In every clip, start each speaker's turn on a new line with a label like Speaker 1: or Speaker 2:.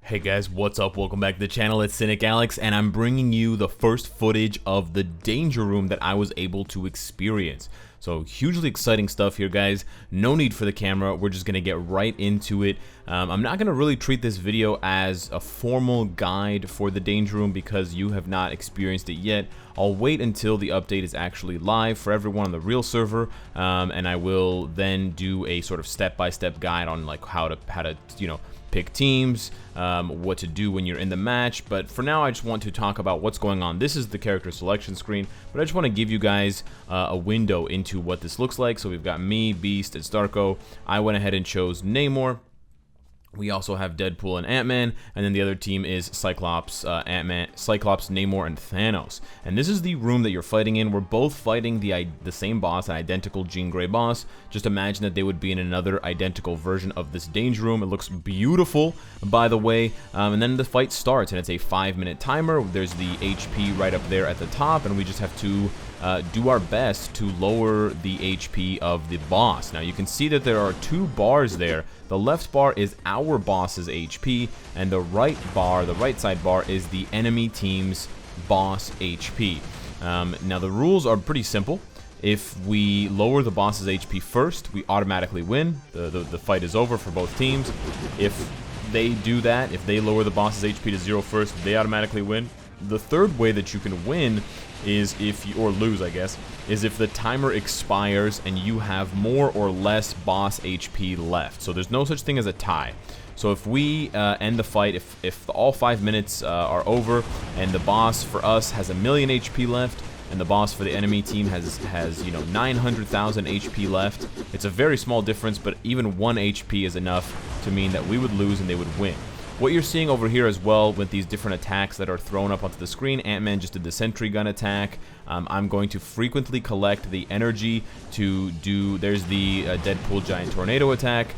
Speaker 1: Hey guys, what's up? Welcome back to the channel. It's Cynicalex, and I'm bringing you the first footage of the danger room that I was able to experience. So hugely exciting stuff here, guys. No need for the camera. We're just going to get right into it. I'm not going to really treat this video as a formal guide for the danger room because you have not experienced it yet. I'll wait until the update is actually live for everyone on the real server, and I will then do a sort of step-by-step guide on like how to pick teams, what to do when you're in the match. But for now, I just want to talk about what's going on. This is the character selection screen, but I just want to give you guys a window into what this looks like. So we've got me, Beast, and Starko. I went ahead and chose Namor. We also have Deadpool and Ant-Man, and then the other team is Cyclops, Cyclops, Namor, and Thanos. And this is the room that you're fighting in. We're both fighting the same boss, an identical Jean Grey boss. Just imagine that they would be in another identical version of this danger room. It looks beautiful, by the way. And then the fight starts, and it's a 5-minute timer. There's the HP right up there at the top, and we just have to do our best to lower the HP of the boss. Now you can see that there are two bars there. The left bar is our boss's HP, and the right bar, the right side bar, is the enemy team's boss HP. Now the rules are pretty simple. If we lower the boss's HP first, we automatically win. The fight is over for both teams. If they do that, if they lower the boss's HP to 0 first, they automatically win. The third way that you can win is if you, or lose I guess, is if the timer expires and you have more or less boss HP left. So there's no such thing as a tie. So if we end the fight, if all 5 minutes are over and the boss for us has 1,000,000 HP left and the boss for the enemy team has 900,000 HP left, it's a very small difference, but even 1 HP is enough to mean that we would lose and they would win. What you're seeing over here as well with these different attacks that are thrown up onto the screen, Ant-Man just did the sentry gun attack. I'm going to frequently collect the energy to do, there's the Deadpool giant tornado attack.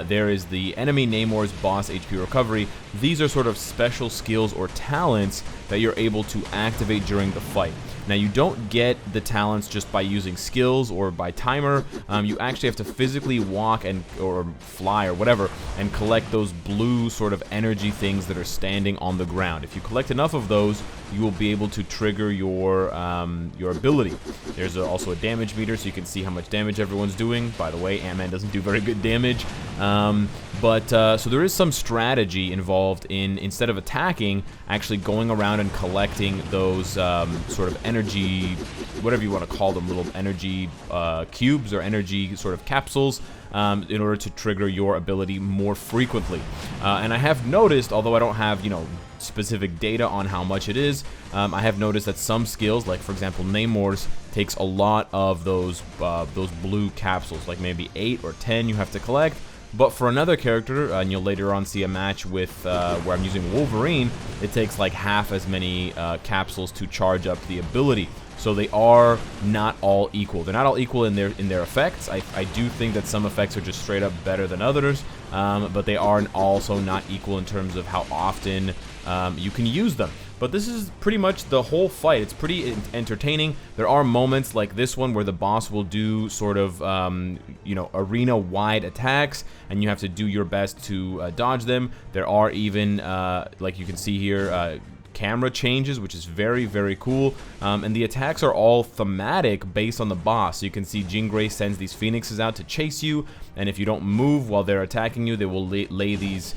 Speaker 1: There is the enemy Namor's boss HP recovery. These are sort of special skills or talents that you're able to activate during the fight. Now you don't get the talents just by using skills or by timer. You actually have to physically walk or fly or whatever and collect those blue sort of energy things that are standing on the ground. If you collect enough of those, you will be able to trigger your ability. There's also a damage meter so you can see how much damage everyone's doing. By the way, Ant-Man doesn't do very good damage. So there is some strategy involved in, instead of attacking, actually going around and collecting those sort of energy, whatever you want to call them, little energy cubes or energy sort of capsules, in order to trigger your ability more frequently. And I have noticed, although I don't have, specific data on how much it is, I have noticed that some skills, like for example Namor's, takes a lot of those blue capsules, like maybe 8 or 10 you have to collect. But for another character, and you'll later on see a match with where I'm using Wolverine, it takes like half as many capsules to charge up the ability. So they are not all equal. They're not all equal in their effects. I do think that some effects are just straight up better than others, but they are also not equal in terms of how often you can use them. But this is pretty much the whole fight. It's pretty entertaining. There are moments like this one where the boss will do sort of, arena-wide attacks, and you have to do your best to dodge them. There are even, like you can see here, camera changes, which is very, very cool. And the attacks are all thematic based on the boss. So you can see Jean Grey sends these phoenixes out to chase you, and if you don't move while they're attacking you, they will lay these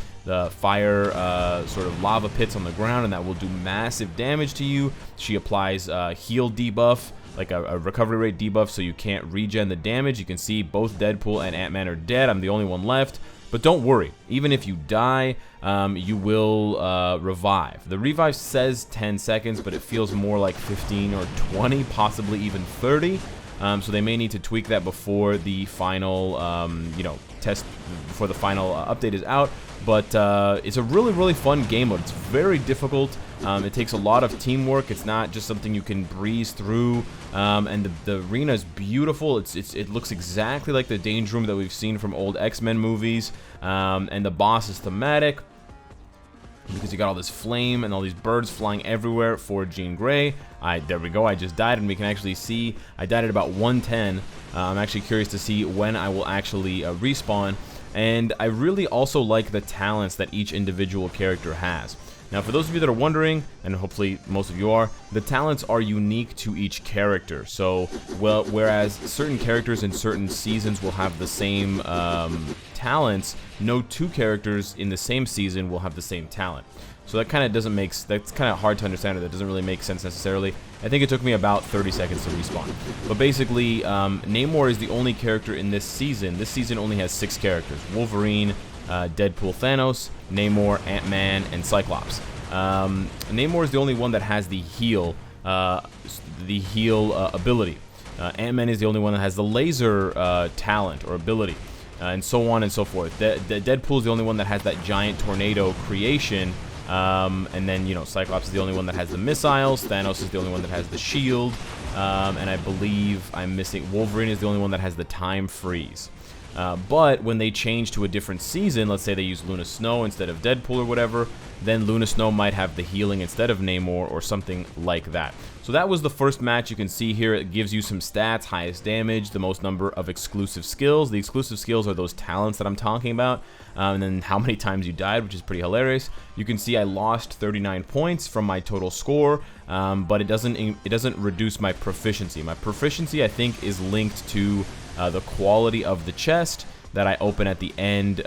Speaker 1: fire sort of lava pits on the ground, and that will do massive damage to you. She applies heal debuff, like a recovery rate debuff, so you can't regen the damage. You can see both Deadpool and Ant-Man are dead. I'm the only one left. But don't worry, even if you die, you will revive. The revive says 10 seconds, but it feels more like 15 or 20, possibly even 30. So they may need to tweak that before the final, test, before the final update is out. But it's a really, really fun game mode. It's very difficult. It takes a lot of teamwork. It's not just something you can breeze through. And the arena is beautiful. It looks exactly like the danger room that we've seen from old X-Men movies. And the boss is thematic, because you got all this flame and all these birds flying everywhere for Jean Grey. There we go, I just died, and we can actually see I died at about 110. I'm actually curious to see when I will actually respawn. and I really also like the talents that each individual character has. Now, for those of you that are wondering, and hopefully most of you are, the talents are unique to each character. So, well, whereas certain characters in certain seasons will have the same talents, no two characters in the same season will have the same talent. So that kind of doesn't make, that's kind of hard to understand, or that doesn't really make sense necessarily. I think it took me about 30 seconds to respawn. But basically, Namor is the only character in this season. This season only has 6 characters: Wolverine, Deadpool, Thanos, Namor, Ant-Man, and Cyclops. Namor is the only one that has the heal ability. Ant-Man is the only one that has the laser talent or ability, and so on and so forth. Deadpool is the only one that has that giant tornado creation, and then, you know, Cyclops is the only one that has the missiles, Thanos is the only one that has the shield, and I believe I'm missing, Wolverine is the only one that has the time freeze. But when they change to a different season, let's say they use Luna Snow instead of Deadpool or whatever, then Luna Snow might have the healing instead of Namor or something like that. So that was the first match. You can see here it gives you some stats: highest damage, the most number of exclusive skills. The exclusive skills are those talents that I'm talking about, and then how many times you died, which is pretty hilarious. You can see I lost 39 points from my total score, but it doesn't reduce my proficiency. My proficiency, I think, is linked to the quality of the chest that I open at the end,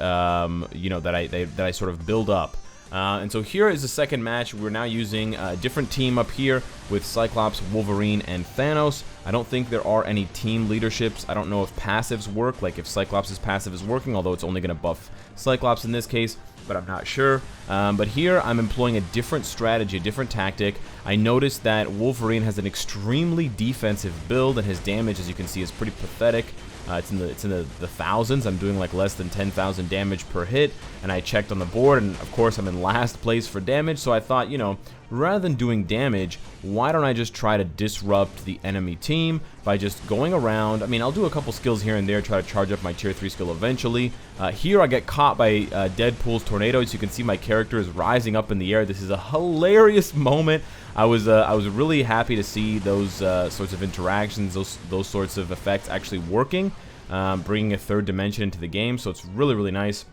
Speaker 1: you know, that I sort of build up. And so here is the second match. We're now using a different team up here with Cyclops, Wolverine, and Thanos. I don't think there are any team leaderships. I don't know if passives work, like if Cyclops' passive is working, although it's only going to buff Cyclops in this case, but I'm not sure. But here I'm employing a different strategy, a different tactic. I noticed that Wolverine has an extremely defensive build, and his damage, as you can see, is pretty pathetic. It's in the thousands. I'm doing like less than 10,000 damage per hit, and I checked on the board, and of course I'm in last place for damage. So I thought, you know, rather than doing damage, why don't I just try to disrupt the enemy team by just going around. I mean, I'll do a couple skills here and there, try to charge up my tier 3 skill eventually. Here I get caught by Deadpool's tornado. As you can see, my character is rising up in the air. This is a hilarious moment. I was really happy to see those sorts of interactions, those sorts of effects actually working, bringing a third dimension into the game. So it's really, really nice,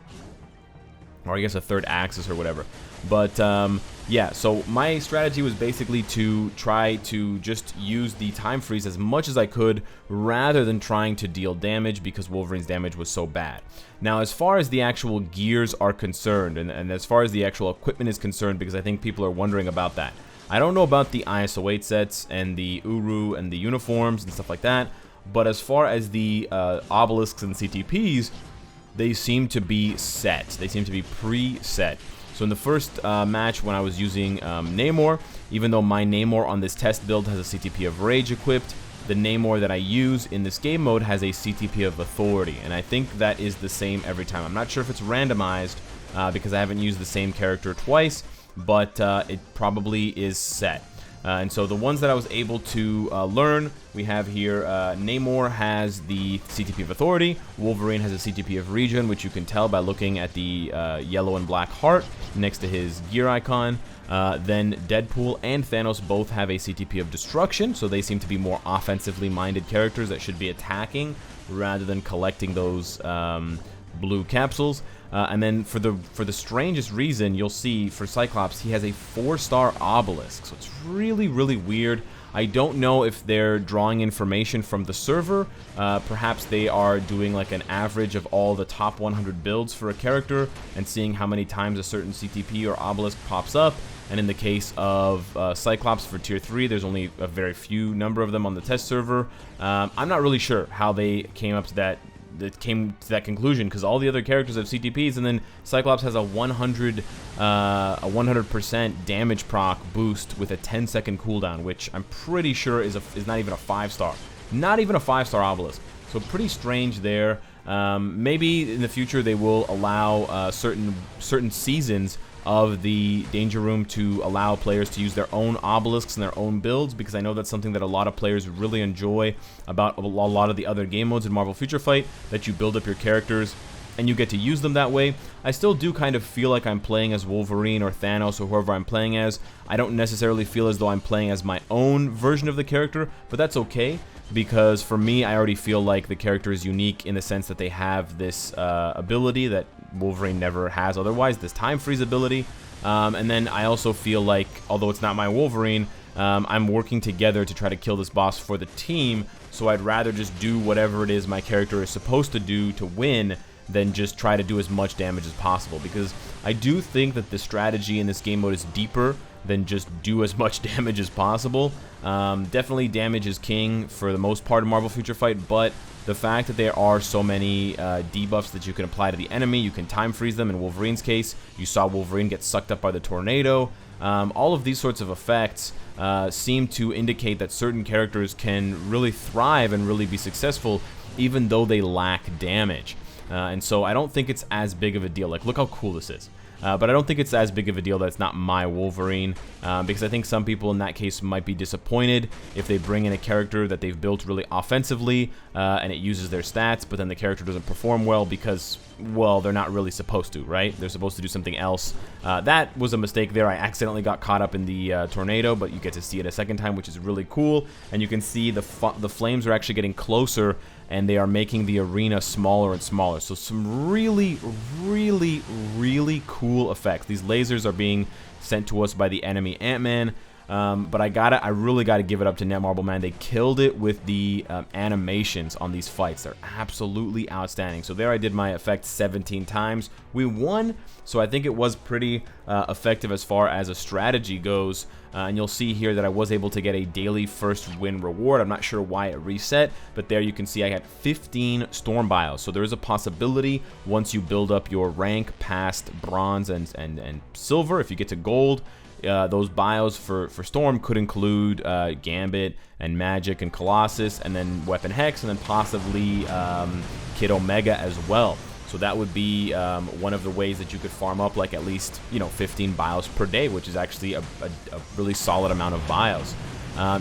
Speaker 1: or I guess a third axis or whatever. But yeah, so my strategy was basically to try to just use the time freeze as much as I could, rather than trying to deal damage, because Wolverine's damage was so bad. Now, as far as the actual gears are concerned, and as far as the actual equipment is concerned, because I think people are wondering about that, I don't know about the ISO 8 sets and the Uru and the uniforms and stuff like that, but as far as the obelisks and CTPs, they seem to be set. They seem to be pre-set. So in the first match, when I was using Namor, even though my Namor on this test build has a CTP of Rage equipped, the Namor that I use in this game mode has a CTP of Authority, and I think that is the same every time. I'm not sure if it's randomized because I haven't used the same character twice, but it probably is set. And so the ones that I was able to learn, we have here, Namor has the CTP of Authority, Wolverine has a CTP of Regen, which you can tell by looking at the yellow and black heart next to his gear icon. Then Deadpool and Thanos both have a CTP of Destruction, so they seem to be more offensively minded characters that should be attacking rather than collecting those blue capsules. And then for the strangest reason, you'll see for Cyclops, he has a 4-star obelisk. So it's really, really weird. I don't know if they're drawing information from the server. Perhaps they are doing like an average of all the top 100 builds for a character and seeing how many times a certain CTP or obelisk pops up. And in the case of Cyclops for tier 3, there's only a very few number of them on the test server. I'm not really sure how they came up to that conclusion, because all the other characters have CTPs, and then Cyclops has a 100% damage proc boost with a 10-second cooldown, which I'm pretty sure is not even a 5-star, not even a 5-star obelisk. So pretty strange there. Maybe in the future they will allow certain seasons of the Danger Room to allow players to use their own obelisks and their own builds, because I know that's something that a lot of players really enjoy about a lot of the other game modes in Marvel Future Fight, that you build up your characters and you get to use them that way. I still do kind of feel like I'm playing as Wolverine or Thanos or whoever I'm playing as. I don't necessarily feel as though I'm playing as my own version of the character, but that's okay, because for me, I already feel like the character is unique in the sense that they have this ability that Wolverine never has otherwise, this time freeze ability. And then I also feel like, although it's not my Wolverine, I'm working together to try to kill this boss for the team, so I'd rather just do whatever it is my character is supposed to do to win than just try to do as much damage as possible, because I do think that the strategy in this game mode is deeper than just do as much damage as possible. Definitely damage is king for the most part of Marvel Future Fight, but the fact that there are so many debuffs that you can apply to the enemy, you can time freeze them. In Wolverine's case, you saw Wolverine get sucked up by the tornado. All of these sorts of effects seem to indicate that certain characters can really thrive and really be successful even though they lack damage. And so I don't think it's as big of a deal. Like, look how cool this is. But I don't think it's as big of a deal that it's not my Wolverine, because I think some people in that case might be disappointed if they bring in a character that they've built really offensively and it uses their stats, but then the character doesn't perform well because, well, they're not really supposed to, right? They're supposed to do something else. That was a mistake there. I accidentally got caught up in the tornado, but you get to see it a second time, which is really cool. And you can see the flames are actually getting closer, and they are making the arena smaller and smaller. So some really, really, really cool effects. These lasers are being sent to us by the enemy Ant-Man. But I really gotta give it up to Netmarble, man. They killed it with the animations on these fights. They're absolutely outstanding. So there I did my effect 17 times. We won, so I think it was pretty effective as far as a strategy goes. And you'll see here that I was able to get a daily first win reward. I'm not sure why it reset, but there you can see I got 15 Storm Bios. So there is a possibility once you build up your rank past bronze and silver, if you get to gold, those bios for Storm could include Gambit and Magic and Colossus, and then Weapon Hex, and then possibly Kid Omega as well. So that would be one of the ways that you could farm up like at least 15 bios per day, which is actually a really solid amount of bios.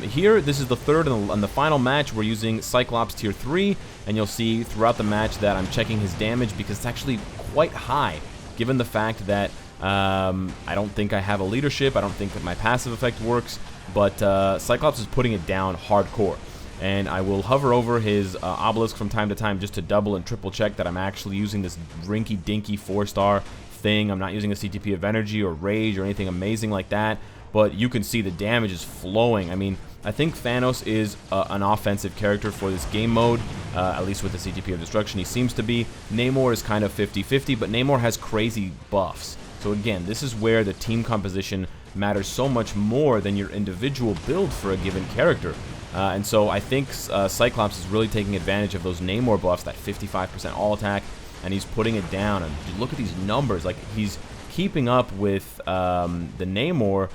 Speaker 1: Here, this is the third and the final match. We're using Cyclops tier 3, and you'll see throughout the match that I'm checking his damage because it's actually quite high, given the fact that I don't think I have a leadership. I don't think that my passive effect works, but Cyclops is putting it down hardcore. And I will hover over his obelisk from time to time just to double and triple check that I'm actually using this rinky-dinky 4-star thing. I'm not using a CTP of energy or rage or anything amazing like that, but you can see the damage is flowing. I mean, I think Thanos is an offensive character for this game mode, at least with the CTP of destruction he seems to be. Namor is kind of 50-50, but Namor has crazy buffs. So again, this is where the team composition matters so much more than your individual build for a given character. And so I think Cyclops is really taking advantage of those Namor buffs, that 55% all attack, and he's putting it down. And look at these numbers. Like, he's keeping up with the Namor,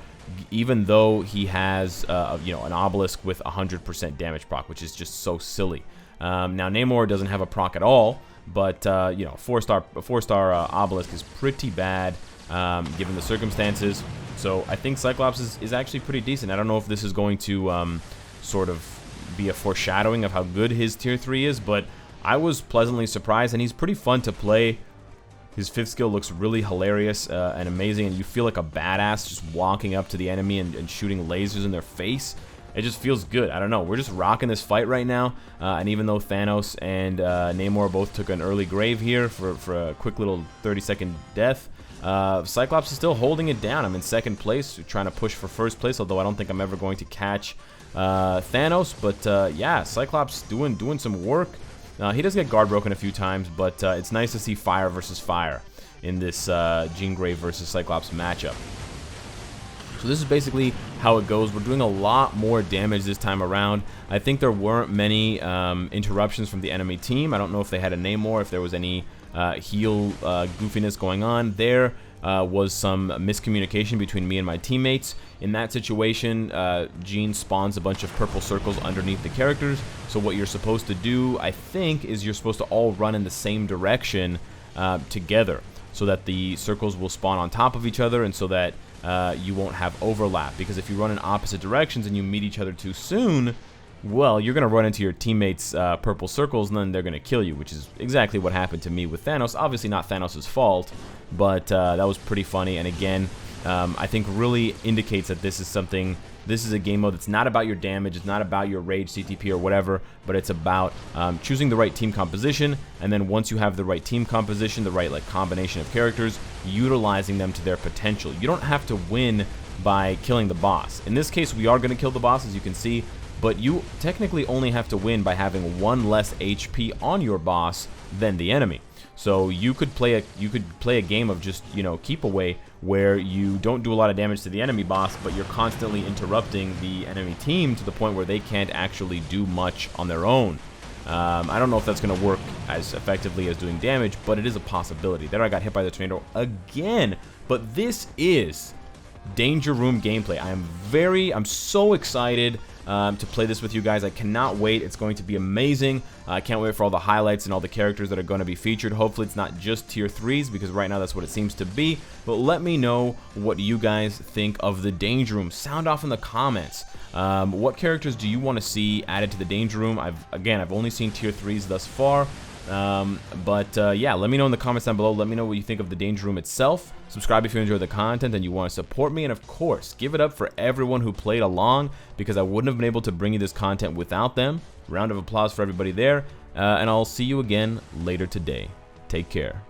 Speaker 1: even though he has an obelisk with 100% damage proc, which is just so silly. Now Namor doesn't have a proc at all, but a 4-star obelisk is pretty bad given the circumstances. So I think Cyclops is actually pretty decent. I don't know if this is going to sort of be a foreshadowing of how good his tier 3 is, but I was pleasantly surprised, and he's pretty fun to play. His 5th skill looks really hilarious and amazing, and you feel like a badass just walking up to the enemy and shooting lasers in their face. It just feels good. I don't know. We're just rocking this fight right now, and even though Thanos and Namor both took an early grave here for a quick little 30-second death, Cyclops is still holding it down. I'm in 2nd place, trying to push for 1st place, although I don't think I'm ever going to catch Thanos. But yeah, Cyclops doing some work. He does get guard broken a few times, but it's nice to see fire versus fire in this Jean Grey versus Cyclops matchup. So this is basically how it goes. We're doing a lot more damage this time around. I think there weren't many interruptions from the enemy team. I don't know if they had a Namor, if there was any heal goofiness going on. There was some miscommunication between me and my teammates. In that situation, Jean spawns a bunch of purple circles underneath the characters. So what you're supposed to do, I think, is you're supposed to all run in the same direction together, so that the circles will spawn on top of each other, and so that you won't have overlap. Because if you run in opposite directions and you meet each other too soon, well, you're going to run into your teammates' purple circles, and then they're going to kill you, which is exactly what happened to me with Thanos. Obviously not Thanos' fault, but that was pretty funny. And again, I think really indicates that this is a game mode that's not about your damage, it's not about your rage, CTP, or whatever, but it's about choosing the right team composition, and then once you have the right team composition, the right like combination of characters, utilizing them to their potential. You don't have to win by killing the boss. In this case, we are going to kill the boss, as you can see, but you technically only have to win by having 1 less HP on your boss than the enemy. So you could play a game of just, you know, keep away, where you don't do a lot of damage to the enemy boss, but you're constantly interrupting the enemy team to the point where they can't actually do much on their own. I don't know if that's going to work as effectively as doing damage, but it is a possibility. There I got hit by the tornado again, but this is Danger Room gameplay. I'm so excited to play this with you guys. I cannot wait. It's going to be amazing. I can't wait for all the highlights and all the characters that are going to be featured. Hopefully it's not just tier 3s, because right now that's what it seems to be. But let me know what you guys think of the Danger Room. Sound off in the comments. What characters do you want to see added to the Danger Room? I've only seen tier 3s thus far. Yeah, let me know in the comments down below. Let me know what you think of the Danger Room itself. Subscribe if you enjoy the content and you want to support me, and of course, give it up for everyone who played along, because I wouldn't have been able to bring you this content without them. Round of applause for everybody there, and I'll see you again later today. Take care.